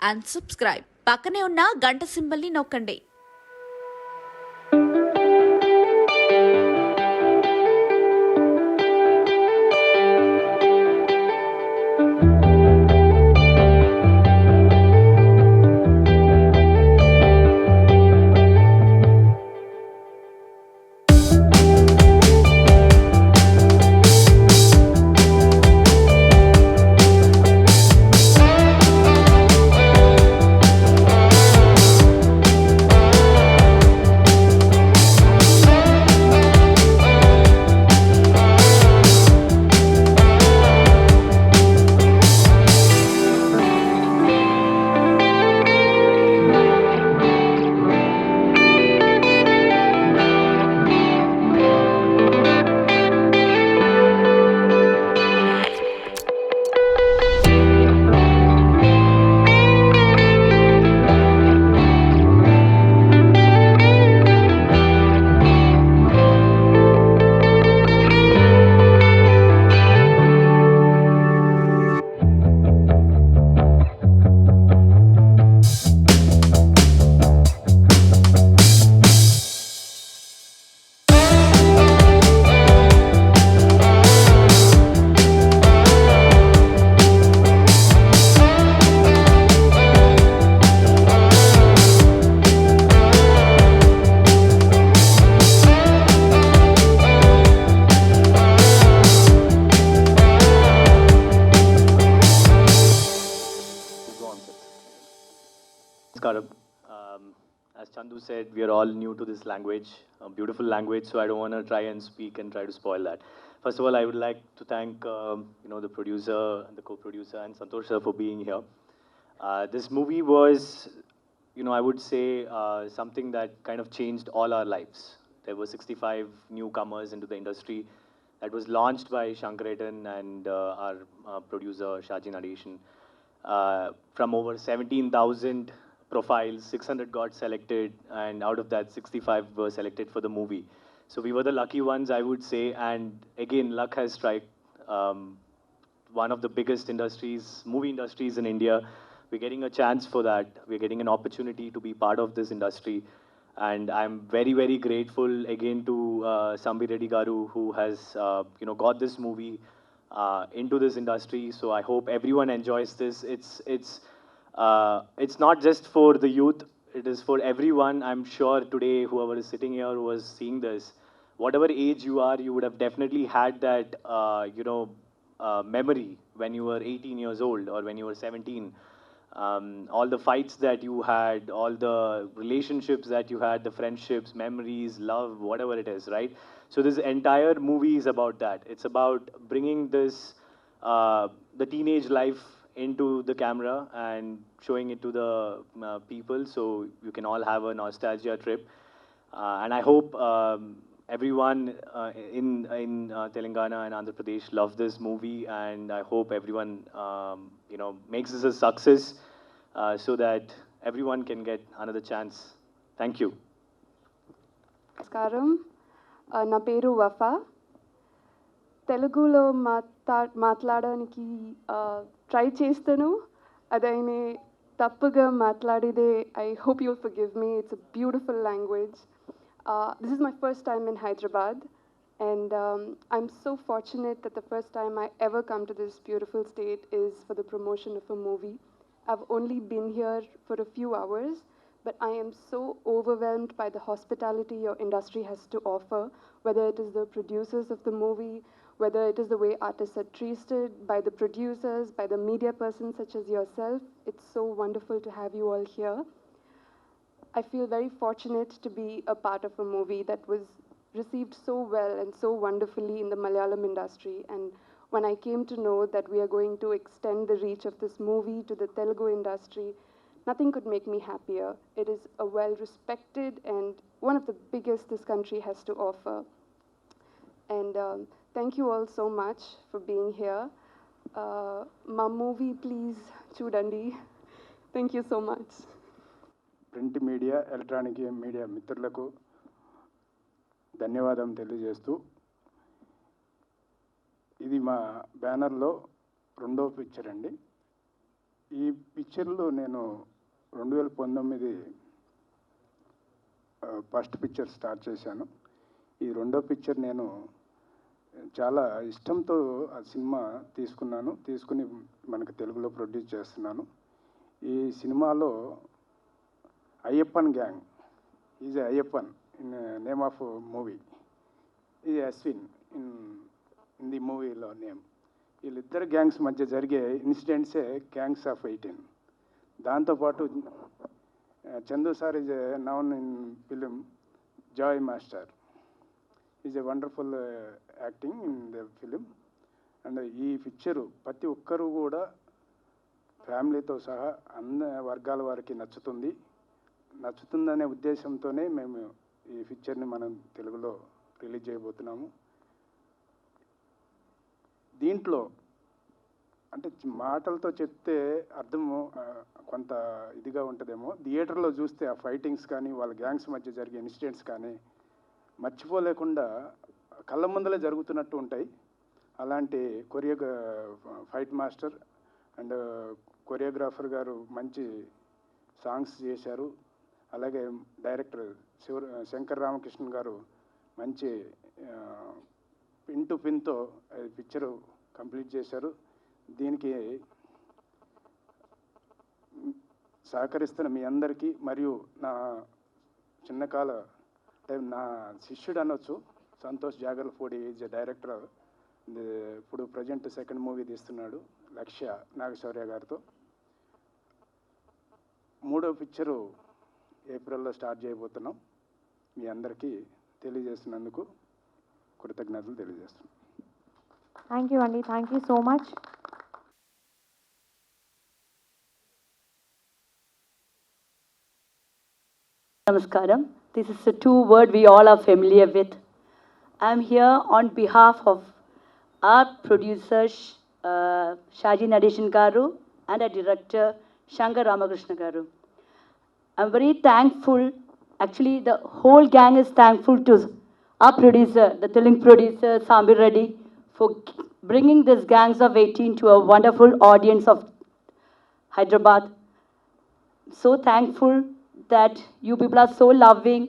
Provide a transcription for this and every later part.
and subscribe. పక్కనే ఉన్న గంట సింబల్ని నొక్కండి. Namaskaram. As Chandu said, we are all new to this language, a beautiful language, so I don't want to try and speak and try to spoil that. First of all, I would like to thank the producer, the co-producer, and Santosh sir for being here. This movie was, I would say something that kind of changed all our lives. There were 65 newcomers into the industry that was launched by Shankaretan and our producer Shaji Nadeshan. From over 17,000 profiles, 600 got selected, and out of that, 65 were selected for the movie. So we were the lucky ones, I would say. And again, luck has struck. One of the biggest industries, movie industries in India. We're getting a chance for that. We're getting an opportunity to be part of this industry. And I'm very, very grateful again to Sambi Reddy Garu, who has, got this movie into this industry. So I hope everyone enjoys this. It's not just for the youth. It is for everyone. I'm sure today, whoever is sitting here who was seeing this, whatever age you are, you would have definitely had that, memory when you were 18 years old or when you were 17. All the fights that you had, all the relationships that you had, the friendships, memories, love, whatever it is, right? So this entire movie is about that. It's about bringing this, the teenage life into the camera and showing it to the people so you can all have a nostalgia trip. And I hope everyone in Telangana and Andhra Pradesh love this movie, and I hope everyone makes this a success so that everyone can get another chance. Thank you. నమస్కారం నా పేరు వఫా తెలుగులో మాట్లాడడానికి try చేస్తాను అదైనా తప్పుగా మాట్లాడితే I hope you forgive me it's a beautiful language this is my first time in Hyderabad and I'm so fortunate that the first time I ever come to this beautiful state is for the promotion of a movie. I've only been here for a few hours, but I am so overwhelmed by the hospitality your industry has to offer, whether it is the producers of the movie, whether it is the way artists are treated by the producers, by the media persons such as yourself. It's so wonderful to have you all here. I feel very fortunate to be a part of a movie that was received so well and so wonderfully in the Malayalam industry. And when I came to know that we are going to extend the reach of this movie to the Telugu industry, nothing could make me happier. It is a well-respected and one of the biggest this country has to offer. And thank you all so much for being here. My movie, please, chudandi. Thank you so much. Print media electronic media మిత్రులకు ధన్యవాదం తెలియజేస్తూ ఇది మా బ్యానర్లో రెండో picture అండి. ఈ పిక్చర్లో నేను 2019 ఫస్ట్ పిక్చర్ స్టార్ట్ చేశాను. ఈ రెండో పిక్చర్ నేను చాలా ఇష్టంతో ఆ సినిమా తీసుకుని మనకు తెలుగులో ప్రొడ్యూస్ చేస్తున్నాను. ఈ సినిమాలో Ayyappan gang is Ayyappan in name of movie, ఇది అశ్విన్ ఇన్ ది మూవీలో నేమ్. వీళ్ళిద్దరు గ్యాంగ్స్ మధ్య జరిగే ఇన్సిడెంట్సే గ్యాంగ్స్ ఆఫ్ 18. దాంతోపాటు Chandu sir is noun in film Joy master, is a wonderful acting in the film. And ఈ పిక్చరు ప్రతి ఒక్కరూ కూడా ఫ్యామిలీతో సహా అన్ని వర్గాల వారికి నచ్చుతుందనే ఉద్దేశంతోనే మేము ఈ పిక్చర్ని మనం తెలుగులో రిలీజ్ చేయబోతున్నాము. దీంట్లో అంటే మాటలతో చెప్తే అర్థము కొంత ఇదిగా ఉంటుందేమో, థియేటర్లో చూస్తే ఆ ఫైటింగ్స్ కానీ వాళ్ళ గ్యాంగ్స్ మధ్య జరిగే ఇన్సిడెంట్స్ కానీ మర్చిపోలేకుండా కళ్ళ ముందలే జరుగుతున్నట్టు ఉంటాయి. అలాంటి ఫైట్ మాస్టర్ అండ్ కొరియోగ్రాఫర్ గారు మంచి సాంగ్స్ చేశారు. అలాగే డైరెక్టర్ శంకర్ రామకృష్ణ గారు మంచి పిన్ టు పిన్తో పిక్చరు కంప్లీట్ చేశారు. దీనికి సహకరిస్తున్న మీ అందరికీ మరియు నా చిన్నకాల నా శిష్యుడు అనొచ్చు సంతోష్ జాగర్లపూడి ఈజ్ డైరెక్టర్. ఇప్పుడు ప్రజెంట్ సెకండ్ మూవీ తీస్తున్నాడు లక్ష్య నాగశౌర్య గారితో. మూడో పిక్చరు ఏప్రిల్లో స్టార్ట్ చేయబోతున్నాం. మీ అందరికీ తెలియజేస్తున్నందుకు కృతజ్ఞతలు తెలియజేస్తున్నాం. థ్యాంక్ యూ అండి, thank you so much. Namaskaram. This is a two word we all are familiar with. I am here on behalf of our producer Shaji Nadeshan Garu and our director Shankar Ramakrishna Garu. I'm very thankful. Actually, the whole gang is thankful to our producer, the Telugu producer Sambir Reddy, for bringing this Gangs of 18 to a wonderful audience of Hyderabad. So thankful that you people are so loving.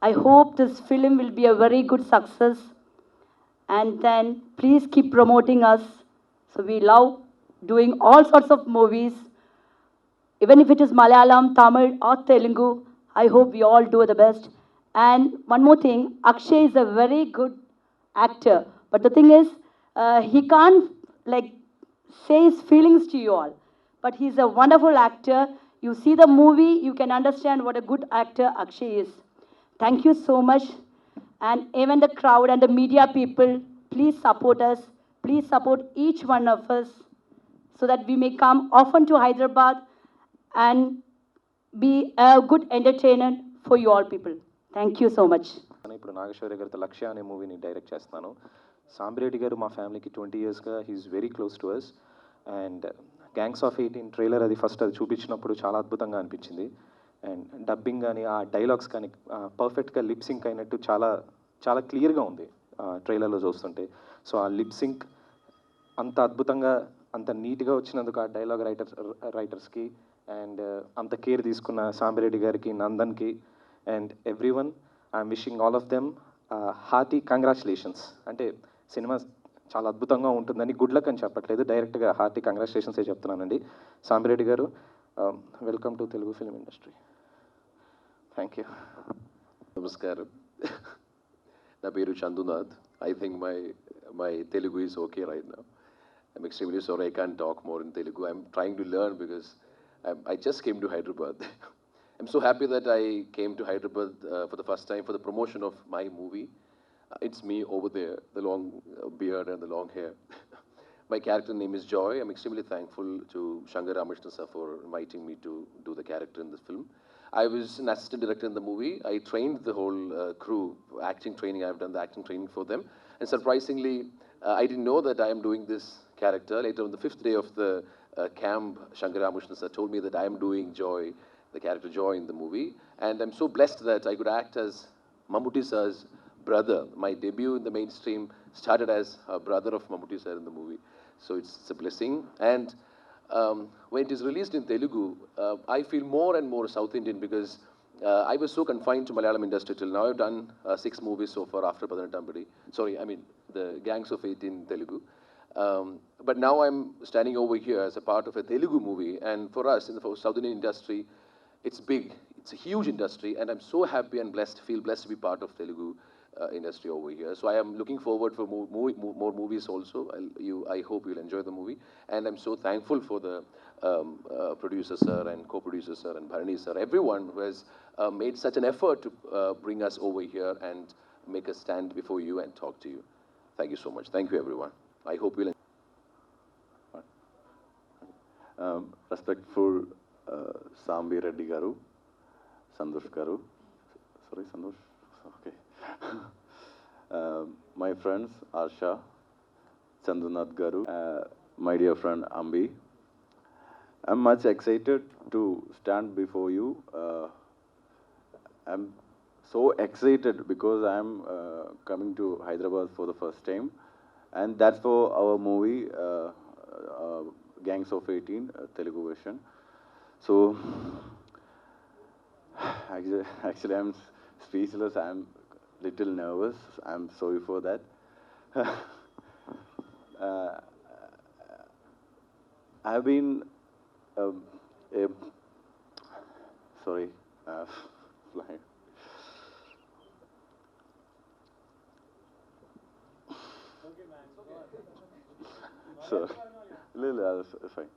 I hope this film will be a very good success. And then please keep promoting us. So we love doing all sorts of movies. Even if it is Malayalam, Tamil or Telugu, I hope we all do the best. And one more thing, Akshay is a very good actor. But the thing is, he can't say his feelings to you all. But he's a wonderful actor. You see the movie, you can understand what a good actor Akshay is. Thank you so much. And even the crowd and the media people, please support us. Please support each one of us so that we may come often to Hyderabad and be a good entertainer for you all people. Thank you so much. ఇప్పుడు నాగశౌర్య గారితో లక్ష్య అనే మూవీని direct చేస్తున్నాను. సాంబిరెడ్డి గారు మా ఫ్యామిలీకి 20 yearsగా he is very close to us. And gangs of 18 trailer అది ఫస్ట్ అది చూపించినప్పుడు చాలా అద్భుతంగా అనిపించింది. అండ్ డబ్బింగ్ కానీ ఆ డైలాగ్స్ కానీ పర్ఫెక్ట్గా లిప్ సింక్ అయినట్టు చాలా చాలా క్లియర్గా ఉంది ట్రైలర్లో చూస్తుంటే. సో ఆ లిప్ సింక్ అంత అద్భుతంగా అంత నీట్గా వచ్చినందుకు ఆ డైలాగ్ రైటర్స్కి అండ్ అంత కేర్ తీసుకున్న సాంబిరెడ్డి గారికి, నందన్కి and everyone I'm wishing all of them hearty congratulations. అంటే సినిమా చాలా అద్భుతంగా ఉంటుందని గుడ్ లక్ అని చెప్పట్లేదు, డైరెక్ట్గా హార్టీ కంగ్రాచులేషన్సే చెప్తున్నానండి. సాంబిరెడ్డి గారు, welcome to Telugu film industry. Thank you. నమస్కారం. నా పేరు Chandunath. I think my Telugu is okay right now. I'm extremely sorry I can't talk more in Telugu. I'm trying to learn because I just came to Hyderabad. I'm so happy that I came to Hyderabad for the first time for the promotion of my movie. It's me over there, the long beard and the long hair. My character name is Joy. I'm extremely thankful to Shankar Ramakrishna sir for inviting me to do the character in this film. I was an assistant director in the movie. I trained the whole crew, acting training. I've done the acting training for them. And surprisingly, I didn't know that I am doing this character. Later on the 5th day of the camp, Shankar Ramakrishna sir told me that I am doing Joy, the character Joy in the movie. And I'm so blessed that I could act as Mammootty sir's brother. My debut in the mainstream started as a brother of Mammootty sir in the movie. So it's a blessing. And when it is released in Telugu, I feel more and more South Indian because I was so confined to Malayalam industry till now. I've done 6 movies so far after Padanatambadi. Sorry, I mean the Gangs of 8 in Telugu. But now I'm standing over here as a part of a Telugu movie, and for us in the South Indian industry, it's big. It's a huge industry, and I'm so happy and blessed, feel blessed to be part of Telugu industry over here. So I am looking forward for more movies also. I hope you'll enjoy the movie, and I'm so thankful for the producer sir and co-producer sir and Bharani sir, everyone who has made such an effort to bring us over here and make us stand before you and talk to you. Thank you so much. Thank you, everyone. I hope you'll. Respectful Sambi Reddy Garu, Sandosh Garu, sorry Sandosh, okay. My friends Arsha, Chandunath Garu, my dear friend Ambi. I'm much excited to stand before you. I'm so excited because I'm coming to Hyderabad for the first time, and that's for our movie Gangs of 18 Telugu version. So actually I'm speechless. I'm little nervous. I'm sorry for that. I've been sorry, flying. So, fine.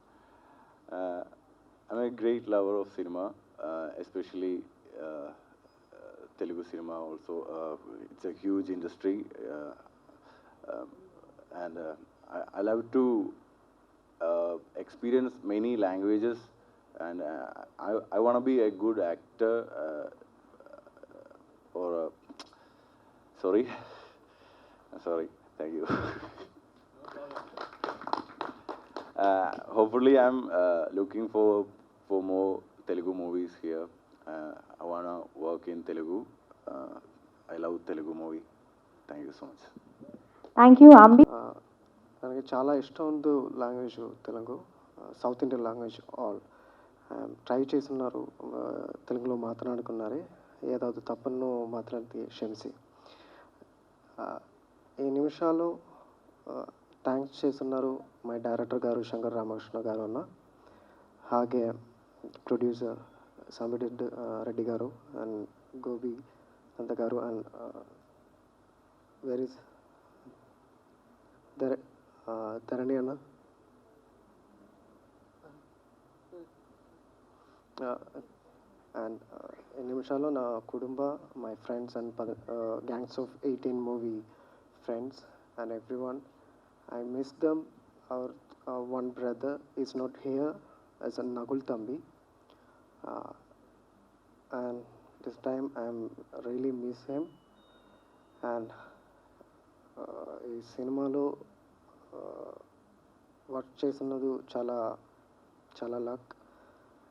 I'm a great lover of cinema, especially Telugu cinema also. It's a huge industry, and I love to experience many languages, and I want to be a good actor or sorry, thank you. Hopefully, I'm looking for more Telugu movies here. I wanna work in Telugu. I love Telugu movie. Thank you so much. Thank you, Ambi. ನನಗೆ చాలా ఇష్టం ఉంది language Telugu, south Indian language all try చేస్తున్నారు, తెలుగులో మాట్లాడుకున్నారే ఏదాவது తప్పನ್ನು మాట్లాడితే క్షమిಸಿ. ఈ నిమిషాలు thanks చేస్తున్నారు మై డైరెక్టర్ గారు శంకర్ రామకృష్ణ గారు అన్న, ಹಾಗೆ ప్రొడ్యూసర్ సాంబి రెడ్డి గారు అండ్ గోపి అంత గారు అండ్ వేర్ ఇస్ ధరణి అన్న, అండ్ ఈ నిమిషాల్లో నా కుటుంబ my friends and gangs of 18 movie friends and everyone. I miss them. Our one brother is not here as a Nagul Tambi, and this time I really miss him. And ఈ సినిమాలో work చేస్తున్నది చాలా చాలా luck,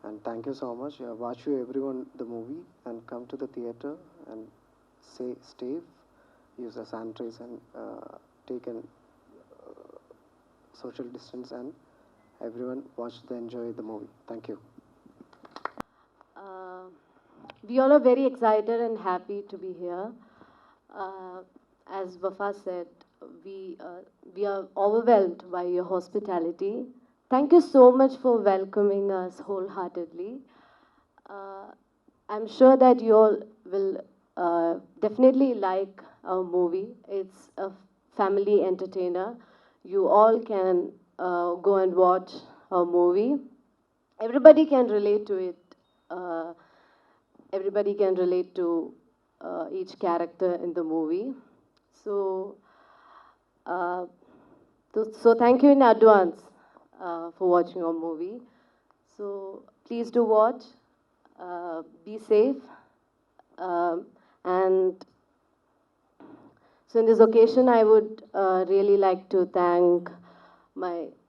and thank you so much. Watch you everyone the movie and come to the theater and stay safe, use a sanitizer and take an social distance, and everyone watch and enjoy the movie. Thank you. We all are very excited and happy to be here. As Wafa said, we are overwhelmed by your hospitality. Thank you so much for welcoming us wholeheartedly. I'm sure that you all will definitely like our movie. It's a family entertainer. You all can go and watch our movie. Everybody can relate to it. Everybody can relate to each character in the movie. So thank you in advance for watching our movie. So please do watch. Be safe. And so in this occasion, I would really like to thank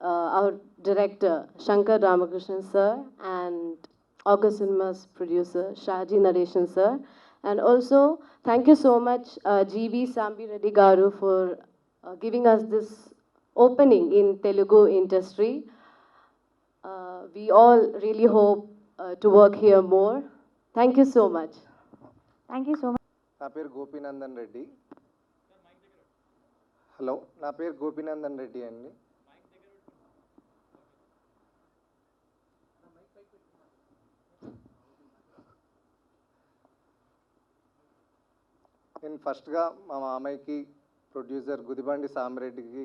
our director, Shankar Ramakrishnan sir, and August Cinemas producer, Shaji Nadeshan sir. And also, thank you so much, GB Sambi Reddy Garu, for giving us this opening in Telugu industry. We all really hope to work here more. Thank you so much. Thank you so much. నా పేరు గోపీనందన్ Reddy. Hello, నా పేరు గోపీనందన్ రెడ్డి అండి. నేను ఫస్ట్గా మా మామయ్యకి, producer Gudibandi సామిరెడ్డికి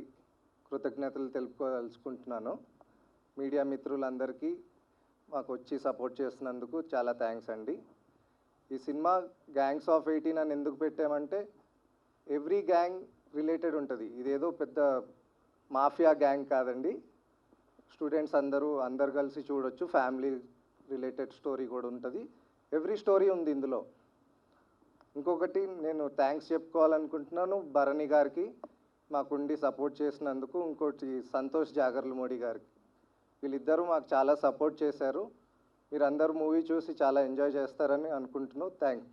కృతజ్ఞతలు తెలుపుకోదలుచుకుంటున్నాను. మీడియా మిత్రులందరికీ మాకు వచ్చి సపోర్ట్ చేస్తున్నందుకు చాలా థ్యాంక్స్ అండి. ఈ సినిమా గ్యాంగ్స్ ఆఫ్ 18 అని ఎందుకు పెట్టామంటే ఎవ్రీ గ్యాంగ్ రిలేటెడ్ ఉంటుంది. ఇదేదో పెద్ద మాఫియా గ్యాంగ్ కాదండి. స్టూడెంట్స్ అందరు కలిసి చూడొచ్చు. ఫ్యామిలీ రిలేటెడ్ స్టోరీ కూడా ఉంటుంది. ఎవ్రీ స్టోరీ ఉంది ఇందులో. ఇంకొకటి నేను థ్యాంక్స్ చెప్పుకోవాలనుకుంటున్నాను భరణి గారికి, మాకుండి సపోర్ట్ చేసినందుకు. ఇంకోటి సంతోష్ జాగర్లమూడి గారికి. వీళ్ళిద్దరూ మాకు చాలా సపోర్ట్ చేశారు. మీరందరూ మూవీ చూసి చాలా ఎంజాయ్ చేస్తారని అనుకుంటున్నాను. థ్యాంక్స్.